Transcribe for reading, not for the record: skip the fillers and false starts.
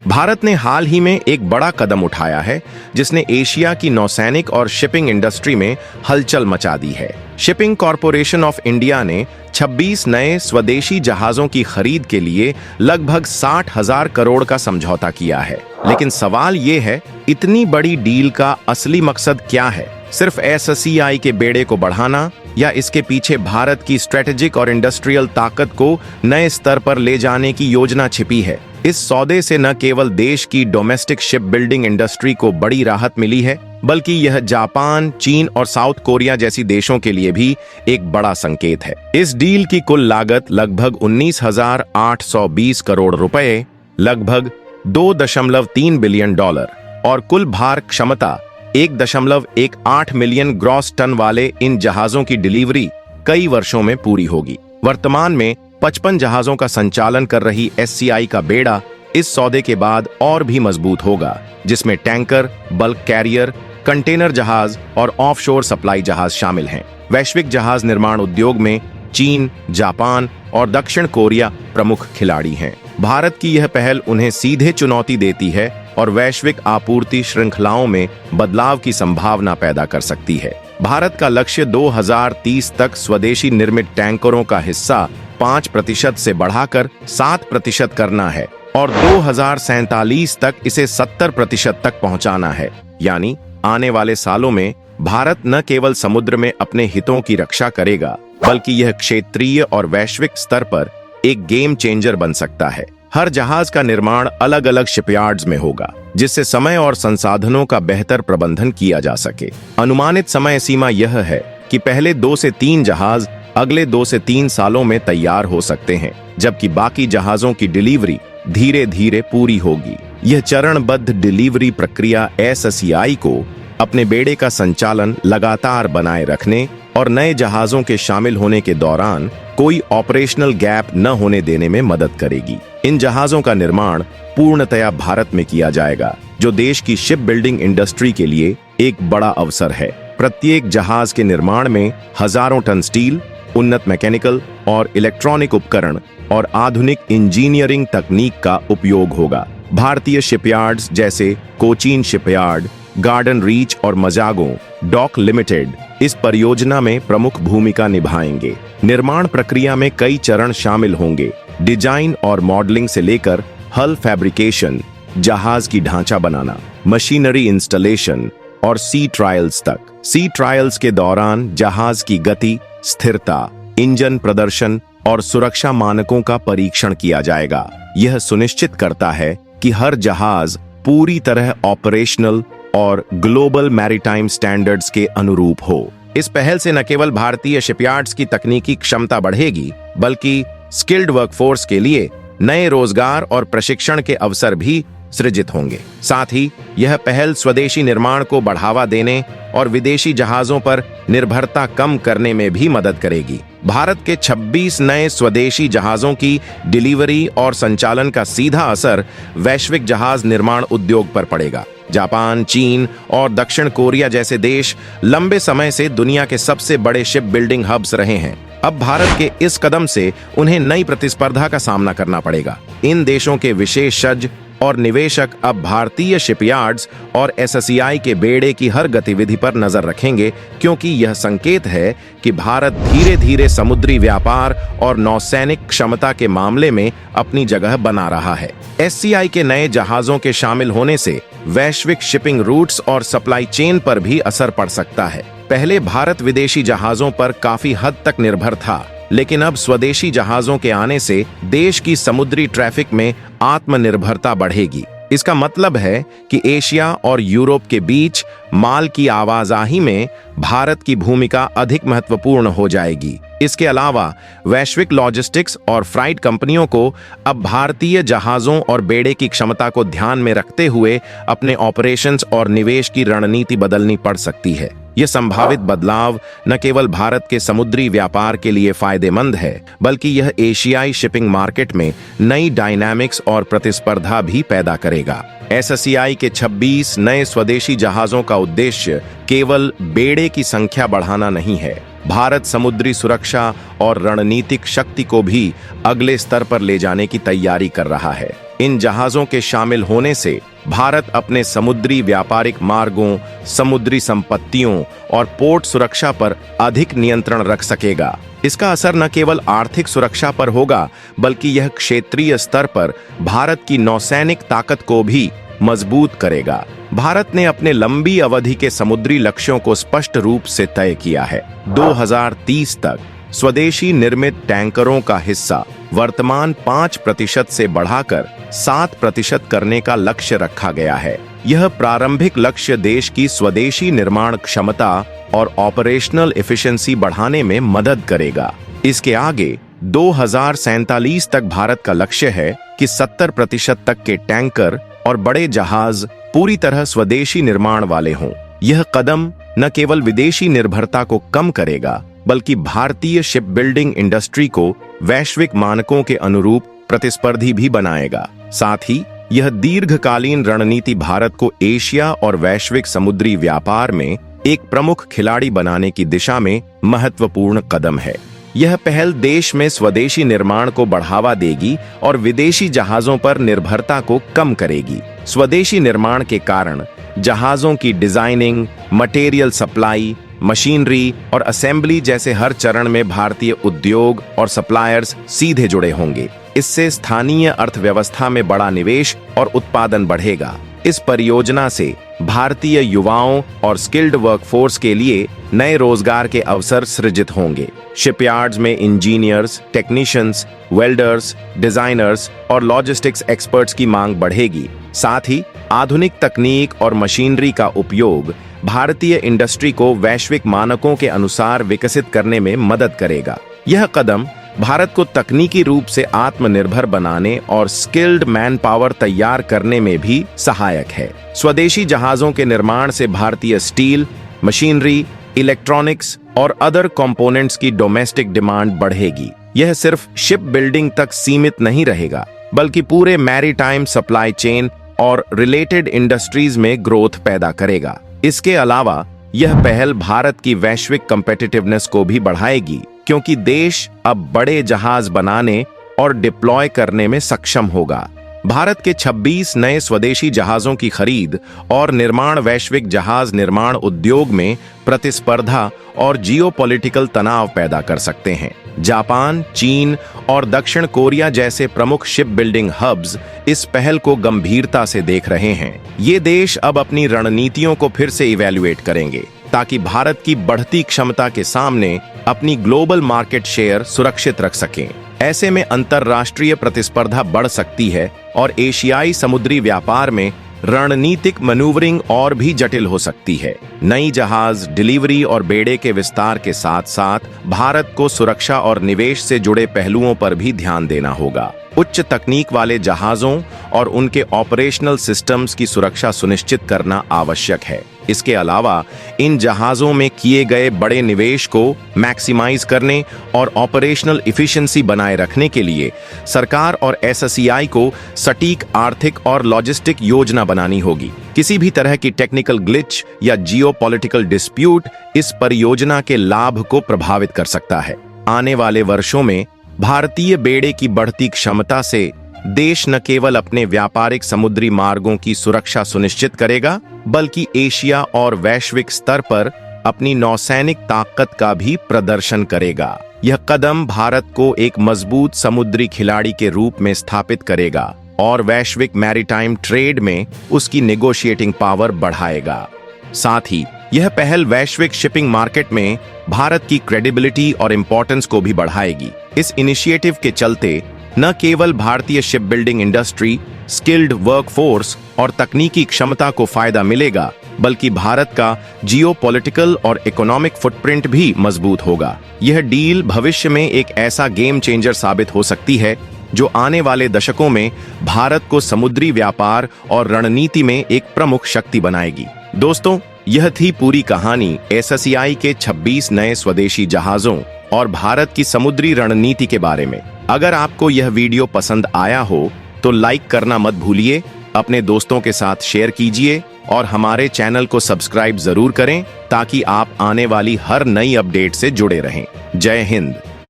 भारत ने हाल ही में एक बड़ा कदम उठाया है जिसने एशिया की नौसैनिक और शिपिंग इंडस्ट्री में हलचल मचा दी है। शिपिंग कॉरपोरेशन ऑफ इंडिया ने 26 नए स्वदेशी जहाजों की खरीद के लिए लगभग 60,000 करोड़ का समझौता किया है। लेकिन सवाल ये है, इतनी बड़ी डील का असली मकसद क्या है? सिर्फ एससीआई के बेड़े को बढ़ाना या इसके पीछे भारत की स्ट्रेटेजिक और इंडस्ट्रियल ताकत को नए स्तर पर ले जाने की योजना छिपी है? इस सौदे से न केवल देश की डोमेस्टिक शिप बिल्डिंग इंडस्ट्री को बड़ी राहत मिली है, बल्कि यह जापान, चीन और साउथ कोरिया जैसी देशों के लिए भी एक बड़ा संकेत है। इस डील की कुल लागत लगभग 19,820 करोड़ रुपए, लगभग $2.3 बिलियन और कुल भार क्षमता 1.18 मिलियन ग्रॉस टन वाले इन जहाजों की डिलीवरी कई वर्षों में पूरी होगी। वर्तमान में 55 जहाजों का संचालन कर रही एससीआई का बेड़ा इस सौदे के बाद और भी मजबूत होगा, जिसमें टैंकर, बल्क कैरियर, कंटेनर जहाज और ऑफशोर सप्लाई जहाज शामिल हैं। वैश्विक जहाज निर्माण उद्योग में चीन, जापान और दक्षिण कोरिया प्रमुख खिलाड़ी हैं। भारत की यह पहल उन्हें सीधे चुनौती देती है और वैश्विक आपूर्ति श्रृंखलाओं में बदलाव की संभावना पैदा कर सकती है। भारत का लक्ष्य 2030 तक स्वदेशी निर्मित टैंकरों का हिस्सा 5% से बढ़ाकर 7% करना है और 2047 तक इसे 70% तक पहुंचाना है। यानी आने वाले सालों में भारत न केवल समुद्र में अपने हितों की रक्षा करेगा, बल्कि यह क्षेत्रीय और वैश्विक स्तर पर एक गेम चेंजर बन सकता है। हर जहाज का निर्माण अलग अलग शिपयार्ड्स में होगा, जिससे समय और संसाधनों का बेहतर प्रबंधन किया जा सके। अनुमानित समय सीमा यह है कि पहले 2 से 3 जहाज अगले 2 से 3 सालों में तैयार हो सकते हैं, जबकि बाकी जहाजों की डिलीवरी धीरे धीरे पूरी होगी। यह चरणबद्ध डिलीवरी प्रक्रिया एससीआई को अपने बेड़े का संचालन लगातार बनाए रखने और नए जहाजों के शामिल होने के दौरान कोई ऑपरेशनल गैप न होने देने में मदद करेगी। इन जहाजों का निर्माण पूर्णतया भारत में किया जाएगा, जो देश की शिप बिल्डिंग इंडस्ट्री के लिए एक बड़ा अवसर है। प्रत्येक जहाज के निर्माण में हजारों टन स्टील, उन्नत मैकेनिकल और इलेक्ट्रॉनिक उपकरण और आधुनिक इंजीनियरिंग तकनीक का उपयोग होगा। भारतीय शिपयार्ड्स जैसे कोचीन शिपयार्ड, गार्डन रीच और मजागो डॉक लिमिटेड इस परियोजना में प्रमुख भूमिका निभाएंगे। निर्माण प्रक्रिया में कई चरण शामिल होंगे, डिजाइन और मॉडलिंग से लेकर हल फैब्रिकेशन, जहाज की ढांचा बनाना, मशीनरी इंस्टॉलेशन और सी ट्रायल्स तक। सी ट्रायल्स के दौरान जहाज की गति, स्थिरता, इंजन प्रदर्शन और सुरक्षा मानकों का परीक्षण किया जाएगा। यह सुनिश्चित करता है कि हर जहाज पूरी तरह ऑपरेशनल और ग्लोबल मैरीटाइम स्टैंडर्ड्स के अनुरूप हो। इस पहल से न केवल भारतीय शिपयार्ड्स की तकनीकी क्षमता बढ़ेगी, बल्कि स्किल्ड वर्कफोर्स के लिए नए रोजगार और प्रशिक्षण के अवसर भी सृजित होंगे। साथ ही यह पहल स्वदेशी निर्माण को बढ़ावा देने और विदेशी जहाजों पर निर्भरता कम करने में भी मदद करेगी। भारत के 26 नए स्वदेशी जहाजों की डिलीवरी और संचालन का सीधा असर वैश्विक जहाज निर्माण उद्योग पर पड़ेगा। जापान, चीन और दक्षिण कोरिया जैसे देश लंबे समय से दुनिया के सबसे बड़े शिप बिल्डिंग हब्स रहे हैं। अब भारत के इस कदम से उन्हें नई प्रतिस्पर्धा का सामना करना पड़ेगा। इन देशों के विशेषज्ञ और निवेशक अब भारतीय शिपयार्ड्स और एससीआई के बेड़े की हर गतिविधि पर नजर रखेंगे, क्योंकि यह संकेत है कि भारत धीरे धीरे समुद्री व्यापार और नौसैनिक क्षमता के मामले में अपनी जगह बना रहा है। एससीआई के नए जहाजों के शामिल होने से वैश्विक शिपिंग रूट्स और सप्लाई चेन पर भी असर पड़ सकता है। पहले भारत विदेशी जहाजों पर काफी हद तक निर्भर था, लेकिन अब स्वदेशी जहाजों के आने से देश की समुद्री ट्रैफिक में आत्मनिर्भरता बढ़ेगी। इसका मतलब है कि एशिया और यूरोप के बीच माल की आवाजाही में भारत की भूमिका अधिक महत्वपूर्ण हो जाएगी। इसके अलावा वैश्विक लॉजिस्टिक्स और फ्राइट कंपनियों को अब भारतीय जहाजों और बेड़े की क्षमता को ध्यान में रखते हुए अपने ऑपरेशंस और निवेश की रणनीति बदलनी पड़ सकती है। यह संभावित बदलाव न केवल भारत के समुद्री व्यापार के लिए फायदेमंद है, बल्कि यह एशियाई शिपिंग मार्केट में नई डायनामिक्स और प्रतिस्पर्धा भी पैदा करेगा। एससीआई के 26 नए स्वदेशी जहाजों का उद्देश्य केवल बेड़े की संख्या बढ़ाना नहीं है, भारत समुद्री सुरक्षा और रणनीतिक शक्ति को भी अगले स्तर पर ले जाने की तैयारी कर रहा है। इन जहाजों के शामिल होने से भारत अपने समुद्री व्यापारिक मार्गों, समुद्री संपत्तियों और पोर्ट सुरक्षा पर अधिक नियंत्रण रख सकेगा। इसका असर न केवल आर्थिक सुरक्षा पर होगा, बल्कि यह क्षेत्रीय स्तर पर भारत की नौसैनिक ताकत को भी मजबूत करेगा। भारत ने अपने लंबी अवधि के समुद्री लक्ष्यों को स्पष्ट रूप से तय किया है। 2030 तक स्वदेशी निर्मित टैंकरों का हिस्सा वर्तमान 5% से बढ़ाकर 7% करने का लक्ष्य रखा गया है। यह प्रारंभिक लक्ष्य देश की स्वदेशी निर्माण क्षमता और ऑपरेशनल एफिशिएंसी बढ़ाने में मदद करेगा। इसके आगे 2047 तक भारत का लक्ष्य है कि 70% तक के टैंकर और बड़े जहाज पूरी तरह स्वदेशी निर्माण वाले हों। यह कदम न केवल विदेशी निर्भरता को कम करेगा, बल्कि भारतीय शिप बिल्डिंग इंडस्ट्री को वैश्विक मानकों के अनुरूप प्रतिस्पर्धी भी बनाएगा। साथ ही यह दीर्घकालीन रणनीति भारत को एशिया और वैश्विक समुद्री व्यापार में एक प्रमुख खिलाड़ी बनाने की दिशा में महत्वपूर्ण कदम है। यह पहल देश में स्वदेशी निर्माण को बढ़ावा देगी और विदेशी जहाजों पर निर्भरता को कम करेगी। स्वदेशी निर्माण के कारण जहाजों की डिजाइनिंग, मटेरियल सप्लाई, मशीनरी और असेंबली जैसे हर चरण में भारतीय उद्योग और सप्लायर्स सीधे जुड़े होंगे। इससे स्थानीय अर्थव्यवस्था में बड़ा निवेश और उत्पादन बढ़ेगा। इस परियोजना से भारतीय युवाओं और स्किल्ड वर्कफोर्स के लिए नए रोजगार के अवसर सृजित होंगे। शिपयार्ड्स में इंजीनियर्स, टेक्नीशियंस, वेल्डर्स, डिजाइनर्स और लॉजिस्टिक्स एक्सपर्ट्स की मांग बढ़ेगी। साथ ही आधुनिक तकनीक और मशीनरी का उपयोग भारतीय इंडस्ट्री को वैश्विक मानकों के अनुसार विकसित करने में मदद करेगा। यह कदम भारत को तकनीकी रूप से आत्मनिर्भर बनाने और स्किल्ड मैन पावर तैयार करने में भी सहायक है। स्वदेशी जहाजों के निर्माण से भारतीय स्टील, मशीनरी, इलेक्ट्रॉनिक्स और अदर कंपोनेंट्स की डोमेस्टिक डिमांड बढ़ेगी। यह सिर्फ शिप बिल्डिंग तक सीमित नहीं रहेगा, बल्कि पूरे मैरीटाइम सप्लाई चेन और रिलेटेड इंडस्ट्रीज में ग्रोथ पैदा करेगा। इसके अलावा यह पहल भारत की वैश्विक कम्पिटिटिवनेस को भी बढ़ाएगी, क्योंकि देश अब बड़े जहाज बनाने और डिप्लॉय करने में सक्षम होगा। भारत के 26 नए स्वदेशी जहाजों की खरीद और निर्माण वैश्विक जहाज निर्माण उद्योग में प्रतिस्पर्धा और जियोपॉलिटिकल तनाव पैदा कर सकते हैं। जापान, चीन और दक्षिण कोरिया जैसे प्रमुख शिप बिल्डिंग हब्स इस पहल को गंभीरता से देख रहे हैं। ये देश अब अपनी रणनीतियों को फिर से इवैल्यूएट करेंगे, ताकि भारत की बढ़ती क्षमता के सामने अपनी ग्लोबल मार्केट शेयर सुरक्षित रख सकें। ऐसे में अंतर्राष्ट्रीय प्रतिस्पर्धा बढ़ सकती है और एशियाई समुद्री व्यापार में रणनीतिक मैन्यूवरिंग और भी जटिल हो सकती है। नई जहाज डिलीवरी और बेड़े के विस्तार के साथ साथ भारत को सुरक्षा और निवेश से जुड़े पहलुओं पर भी ध्यान देना होगा। उच्च तकनीक वाले जहाजों और उनके ऑपरेशनल सिस्टम्स की सुरक्षा सुनिश्चित करना आवश्यक है। इसके अलावा इन जहाजों में किए गए बड़े निवेश को मैक्सिमाइज करने और ऑपरेशनल इफिशिएंसी बनाए रखने के लिए सरकार और एसएससीआई को सटीक आर्थिक और लॉजिस्टिक योजना बनानी होगी। किसी भी तरह की टेक्निकल ग्लिच या जियोपॉलिटिकल डिस्प्यूट इस परियोजना के लाभ को प्रभावित कर सकता है। आने वाले वर्षों में भारतीय बेड़े की बढ़ती क्षमता से देश न केवल अपने व्यापारिक समुद्री मार्गों की सुरक्षा सुनिश्चित करेगा, बल्कि एशिया और वैश्विक स्तर पर अपनी नौसैनिक ताकत का भी प्रदर्शन करेगा। यह कदम भारत को एक मजबूत समुद्री खिलाड़ी के रूप में स्थापित करेगा और वैश्विक मैरीटाइम ट्रेड में उसकी नेगोशिएटिंग पावर बढ़ाएगा। साथ ही यह पहल वैश्विक शिपिंग मार्केट में भारत की क्रेडिबिलिटी और इंपॉर्टेंस को भी बढ़ाएगी। इस इनिशिएटिव के चलते न केवल भारतीय ship building industry, skilled workforce और तकनीकी क्षमता को फायदा मिलेगा, बल्कि भारत का जियोपॉलिटिकल और इकोनॉमिक फुटप्रिंट भी मजबूत होगा। यह डील भविष्य में एक ऐसा गेम चेंजर साबित हो सकती है जो आने वाले दशकों में भारत को समुद्री व्यापार और रणनीति में एक प्रमुख शक्ति बनाएगी। दोस्तों, यह थी पूरी कहानी एसएससीआई के 26 नए स्वदेशी जहाजों और भारत की समुद्री रणनीति के बारे में। अगर आपको यह वीडियो पसंद आया हो तो लाइक करना मत भूलिए, अपने दोस्तों के साथ शेयर कीजिए और हमारे चैनल को सब्सक्राइब जरूर करें, ताकि आप आने वाली हर नई अपडेट से जुड़े रहें। जय हिंद।